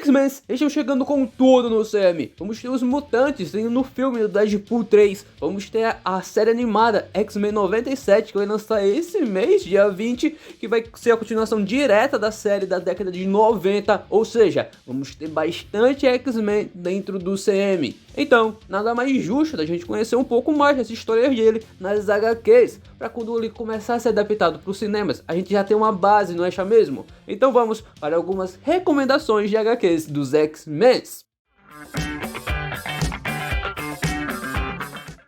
X-Men estão chegando com tudo no CM. Vamos ter os mutantes indo no filme do Deadpool 3. Vamos ter a série animada X-Men 97, que vai lançar esse mês, dia 20, que vai ser a continuação direta da série da década de 90. Ou seja, vamos ter bastante X-Men dentro do CM. Então, nada mais justo da gente conhecer um pouco mais dessa história dele nas HQs, para quando ele começar a ser adaptado para os cinemas, a gente já tem uma base, não é mesmo? Então vamos para algumas recomendações de HQs dos X-Men.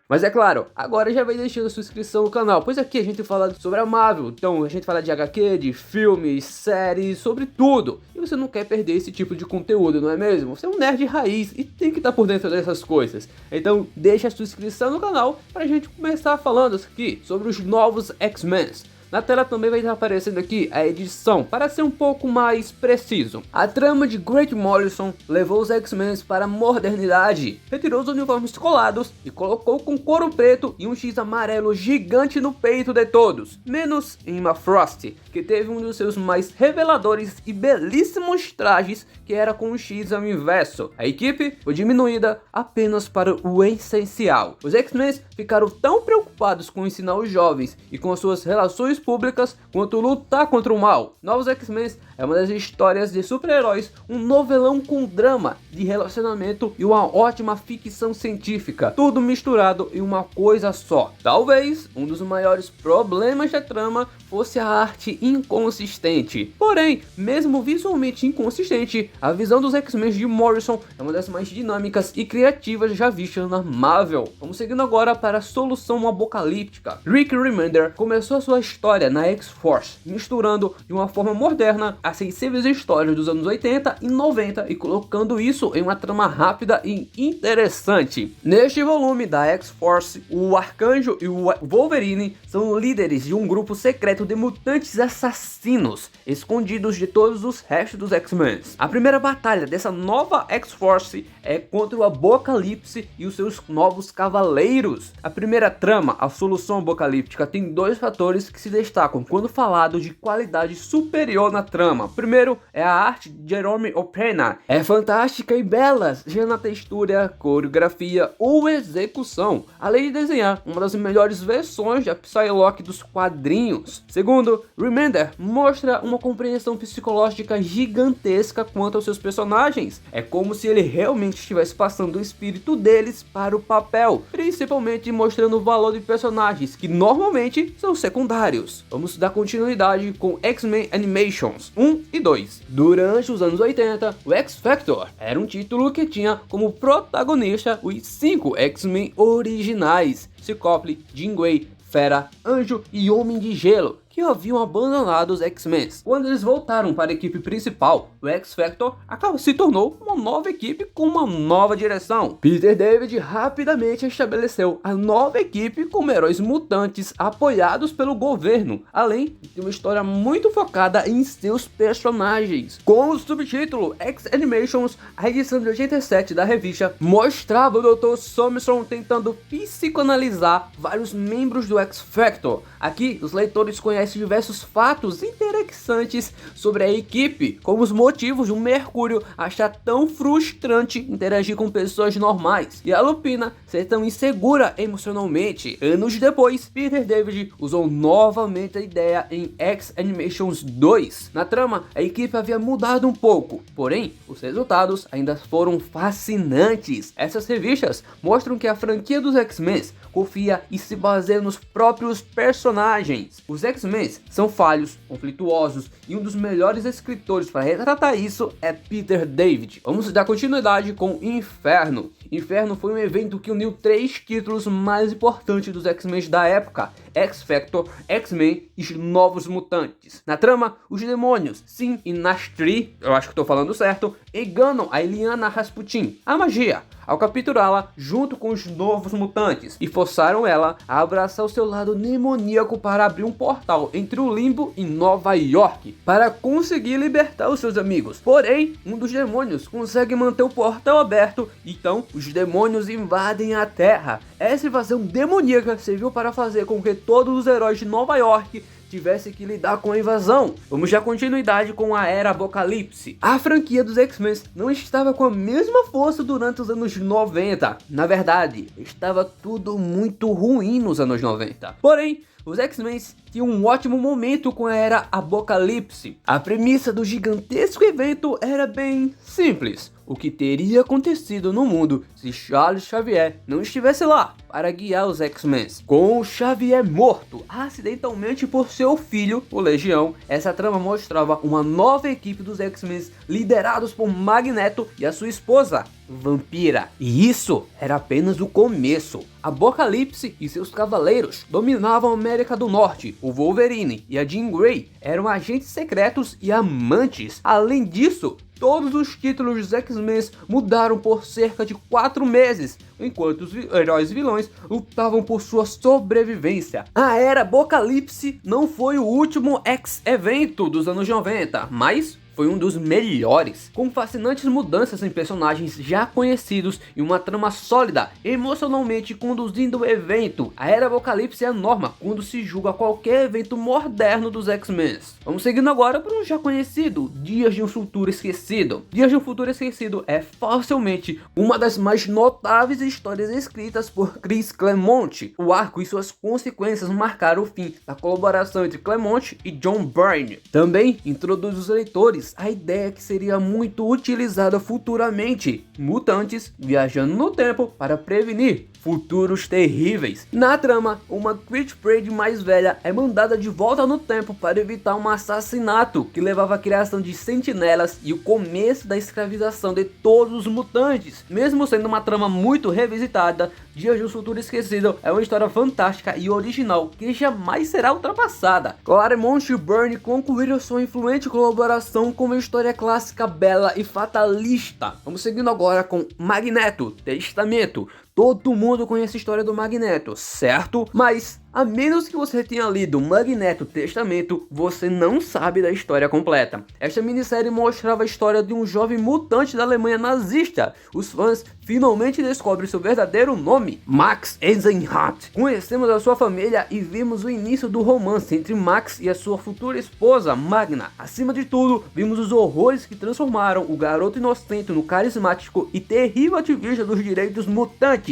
Mas é claro, agora já vai deixando a sua inscrição no canal, pois aqui a gente fala sobre a Marvel, então a gente fala de HQ, de filmes, séries, sobre tudo. E você não quer perder esse tipo de conteúdo, não é mesmo? Você é um nerd raiz e tem que estar por dentro dessas coisas. Então deixa a sua inscrição no canal pra gente começar falando aqui sobre os novos X-Men. Na tela também vai estar aparecendo aqui a edição, para ser um pouco mais preciso. A trama de Grant Morrison levou os X-Men para a modernidade, retirou os uniformes colados e colocou com couro preto e um X amarelo gigante no peito de todos, menos Emma Frost, que teve um dos seus mais reveladores e belíssimos trajes, que era com um X ao inverso. A equipe foi diminuída apenas para o essencial. Os X-Men ficaram tão preocupados com ensinar os jovens e com as suas relações públicas quanto lutar contra o mal. Novos X-Men é uma das histórias de super-heróis, um novelão com drama, de relacionamento e uma ótima ficção científica, tudo misturado em uma coisa só. Talvez um dos maiores problemas da trama fosse a arte inconsistente. Porém, mesmo visualmente inconsistente, a visão dos X-Men de Morrison é uma das mais dinâmicas e criativas já vistas na Marvel. Vamos seguindo agora para a solução apocalíptica. Rick Remender começou a sua história na X-Force, misturando de uma forma moderna as sensíveis histórias dos anos 80 e 90 e colocando isso em uma trama rápida e interessante. Neste volume da X-Force, o Arcanjo e o Wolverine são líderes de um grupo secreto de mutantes assassinos, escondidos de todos os restos dos X-Men. A primeira batalha dessa nova X-Force é contra o Apocalipse e os seus novos cavaleiros. A primeira trama, a solução apocalíptica, tem dois fatores que se destacam quando falado de qualidade superior na trama. Primeiro é a arte de Jerome Opena, é fantástica e bela, seja na textura, coreografia ou execução, além de desenhar uma das melhores versões da Psylocke dos quadrinhos. Segundo, Remender mostra uma compreensão psicológica gigantesca quanto aos seus personagens. É como se ele realmente estivesse passando o espírito deles para o papel, principalmente mostrando o valor de personagens que normalmente são secundários. Vamos dar continuidade com X-Men Animations 1 e 2. Durante os anos 80, o X-Factor era um título que tinha como protagonista os 5 X-Men originais: Ciclope, Jean Grey, Fera, Anjo e Homem de Gelo, que haviam abandonado os X-Men. Quando eles voltaram para a equipe principal, o X-Factor se tornou uma nova equipe com uma nova direção. Peter David rapidamente estabeleceu a nova equipe como heróis mutantes apoiados pelo governo, além de uma história muito focada em seus personagens. Com o subtítulo X-Animations, a edição de 87 da revista mostrava o Dr. Summerson tentando psicoanalisar vários membros do X-Factor. Aqui, os leitores conhecem diversos fatos interessantes sobre a equipe, como os motivos de um Mercúrio achar tão frustrante interagir com pessoas normais e a Lupina ser tão insegura emocionalmente. Anos depois, Peter David usou novamente a ideia em X-Animations 2. Na trama, a equipe havia mudado um pouco, porém, os resultados ainda foram fascinantes. Essas revistas mostram que a franquia dos X-Men confia e se baseia nos próprios personagens. Os X-Men são falhos, conflituosos e um dos melhores escritores para retratar isso é Peter David. Vamos dar continuidade com Inferno. Inferno foi um evento que uniu 3 títulos mais importantes dos X-Men da época: X-Factor, X-Men e os Novos Mutantes. Na trama, os demônios, Sin e Nastri, eu acho que estou falando certo, enganam a Illyana Rasputin, a magia, ao capturá-la junto com os Novos Mutantes e forçaram ela a abraçar o seu lado demoníaco para abrir um portal entre o Limbo e Nova York para conseguir libertar os seus amigos. Porém, um dos demônios consegue manter o portal aberto, então os demônios invadem a Terra. Essa invasão demoníaca serviu para fazer com que todos os heróis de Nova York tivesse que lidar com a invasão. Vamos dar continuidade com a Era Apocalipse. A franquia dos X-Men não estava com a mesma força durante os anos 90. Na verdade, estava tudo muito ruim nos anos 90. Porém, os X-Men tinham um ótimo momento com a Era Apocalipse. A premissa do gigantesco evento era bem simples. O que teria acontecido no mundo se Charles Xavier não estivesse lá para guiar os X-Men? Com o Xavier morto acidentalmente por seu filho, o Legião, essa trama mostrava uma nova equipe dos X-Men liderados por Magneto e a sua esposa, Vampira. E isso era apenas o começo. Apocalipse e seus cavaleiros dominavam a América do Norte. O Wolverine e a Jean Grey eram agentes secretos e amantes. Além disso, todos os títulos dos X-Men mudaram por cerca de 4 meses, enquanto os heróis vilões lutavam por sua sobrevivência. A Era Apocalipse não foi o último X-evento dos anos 90, mas foi um dos melhores, com fascinantes mudanças em personagens já conhecidos e uma trama sólida, emocionalmente conduzindo o evento. A Era Apocalipse é a norma quando se julga qualquer evento moderno dos X-Men. Vamos seguindo agora para um já conhecido, Dias de um Futuro Esquecido. Dias de um Futuro Esquecido é facilmente uma das mais notáveis histórias escritas por Chris Claremont. O arco e suas consequências marcaram o fim da colaboração entre Claremont e John Byrne. Também introduz os leitores a ideia que seria muito utilizada futuramente: mutantes viajando no tempo para prevenir futuros terríveis. Na trama, uma Creed Pride mais velha é mandada de volta no tempo para evitar um assassinato que levava à criação de sentinelas e o começo da escravização de todos os mutantes. Mesmo sendo uma trama muito revisitada, Dias de um Futuro Esquecido é uma história fantástica e original que jamais será ultrapassada. Claremont e Byrne concluíram sua influente colaboração com uma história clássica bela e fatalista. Vamos seguindo agora com Magneto, Testamento. Todo mundo conhece a história do Magneto, certo? Mas, a menos que você tenha lido Magneto Testamento, você não sabe da história completa. Esta minissérie mostrava a história de um jovem mutante da Alemanha nazista. Os fãs finalmente descobrem seu verdadeiro nome, Max Eisenhardt. Conhecemos a sua família e vimos o início do romance entre Max e a sua futura esposa, Magna. Acima de tudo, vimos os horrores que transformaram o garoto inocente no carismático e terrível ativista dos direitos mutantes.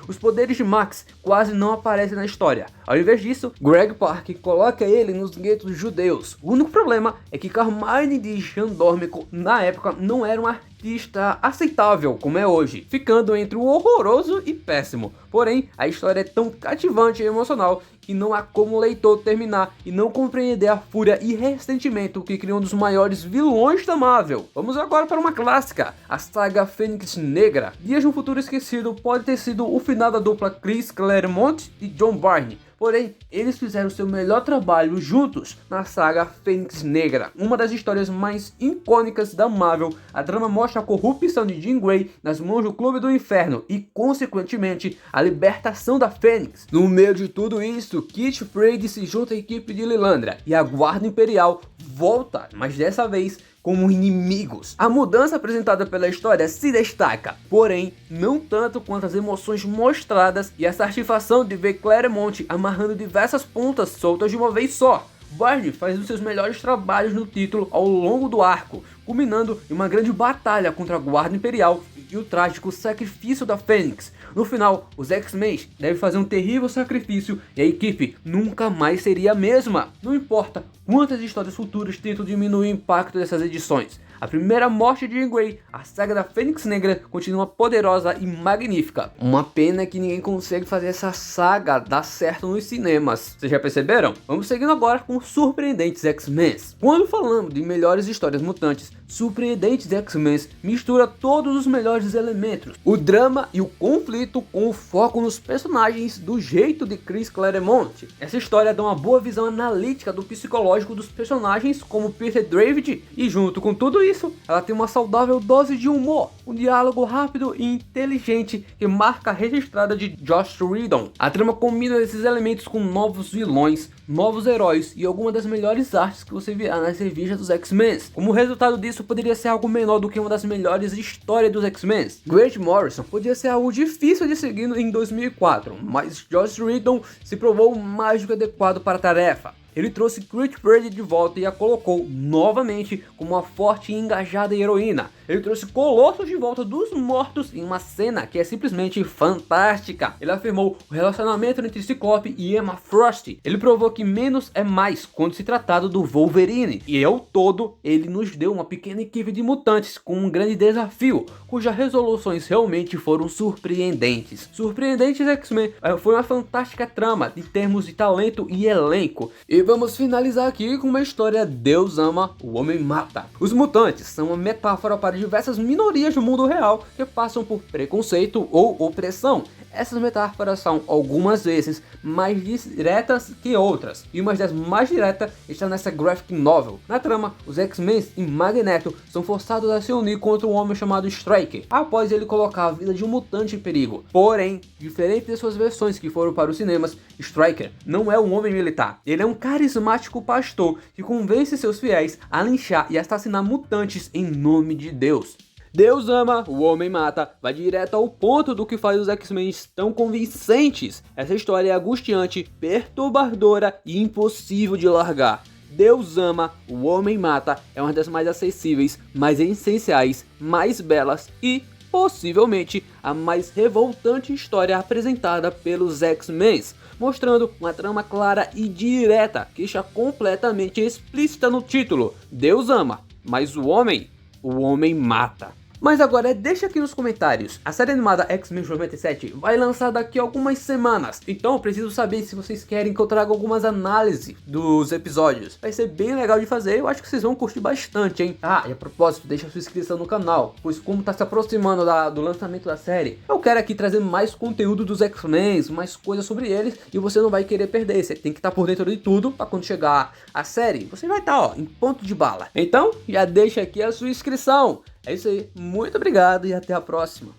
Os poderes de Max quase não aparecem na história. Ao invés disso, Greg Pak coloca ele nos guetos judeus. O único problema é que Carmine de Jean Dormico na época não era um artista aceitável como é hoje, ficando entre o horroroso e péssimo. Porém, a história é tão cativante e emocional que não há como o leitor terminar e não compreender a fúria e ressentimento que criou um dos maiores vilões da Marvel. Vamos agora para uma clássica, a saga Fênix Negra. Dias de um Futuro Esquecido pode ter sido o final da dupla Chris Claremont e John Byrne. Porém, eles fizeram seu melhor trabalho juntos na saga Fênix Negra, uma das histórias mais icônicas da Marvel. A trama mostra a corrupção de Jean Grey nas mãos do Clube do Inferno e, consequentemente, a libertação da Fênix. No meio de tudo isso, Kit Pride se junta à equipe de Lilandra e a Guarda Imperial volta, mas dessa vez como inimigos. A mudança apresentada pela história se destaca, porém não tanto quanto as emoções mostradas e a satisfação de ver Claremont amarrando diversas pontas soltas de uma vez só. Byrne faz um dos seus melhores trabalhos no título ao longo do arco, culminando em uma grande batalha contra a Guarda Imperial e o trágico sacrifício da Fênix. No final, os X-Men devem fazer um terrível sacrifício e a equipe nunca mais seria a mesma. Não importa quantas histórias futuras tentam diminuir o impacto dessas edições. A primeira morte de Jean Grey, a saga da Fênix Negra, continua poderosa e magnífica. Uma pena que ninguém consegue fazer essa saga dar certo nos cinemas. Vocês já perceberam? Vamos seguindo agora com surpreendentes X-Men. Quando falamos de melhores histórias mutantes, Surpreendentes X-Men mistura todos os melhores elementos, o drama e o conflito com o foco nos personagens do jeito de Chris Claremont. Essa história dá uma boa visão analítica do psicológico dos personagens como Peter David e junto com tudo isso, ela tem uma saudável dose de humor, um diálogo rápido e inteligente que marca a registrada de Joss Whedon. A trama combina esses elementos com novos vilões, novos heróis e algumas das melhores artes que você virá nas revistas dos X-Men. Como resultado disso, poderia ser algo menor do que uma das melhores histórias dos X-Men. Grant Morrison podia ser algo difícil de seguir em 2004, mas Joss Whedon se provou mais do que adequado para a tarefa. Ele trouxe Kate Pryde de volta e a colocou novamente como uma forte e engajada heroína. Ele trouxe Colossus de volta dos mortos em uma cena que é simplesmente fantástica. Ele afirmou o relacionamento entre Ciclope e Emma Frost. Ele provou que menos é mais quando se tratado do Wolverine. E ao todo, ele nos deu uma pequena equipe de mutantes com um grande desafio, cujas resoluções realmente foram surpreendentes. Surpreendentes X-Men foi uma fantástica trama em termos de talento e elenco. E vamos finalizar aqui com uma história Deus ama, o homem mata. Os mutantes são uma metáfora para diversas minorias do mundo real que passam por preconceito ou opressão. Essas metáforas são algumas vezes mais diretas que outras, e uma das mais diretas está nessa graphic novel. Na trama, os X-Men e Magneto são forçados a se unir contra um homem chamado Stryker, após ele colocar a vida de um mutante em perigo. Porém, diferente de suas versões que foram para os cinemas, Stryker não é um homem militar. Ele é um carismático pastor que convence seus fiéis a linchar e assassinar mutantes em nome de Deus. Deus ama, o homem mata, vai direto ao ponto do que faz os X-Men tão convincentes. Essa história é angustiante, perturbadora e impossível de largar. Deus ama, o homem mata é uma das mais acessíveis, mais essenciais, mais belas e, possivelmente, a mais revoltante história apresentada pelos X-Men, mostrando uma trama clara e direta que está completamente explícita no título. Deus ama, mas o homem mata. Mas agora deixa aqui nos comentários, a série animada X-Men 97 vai lançar daqui a algumas semanas, então eu preciso saber se vocês querem que eu traga algumas análises dos episódios. Vai ser bem legal de fazer, eu acho que vocês vão curtir bastante, hein? Ah, e a propósito, deixa a sua inscrição no canal, pois como tá se aproximando do lançamento da série, eu quero aqui trazer mais conteúdo dos X-Men, mais coisas sobre eles, e você não vai querer perder, você tem que estar por dentro de tudo, para quando chegar a série, você vai estar, em ponto de bala. Então, já deixa aqui a sua inscrição. É isso aí, muito obrigado e até a próxima.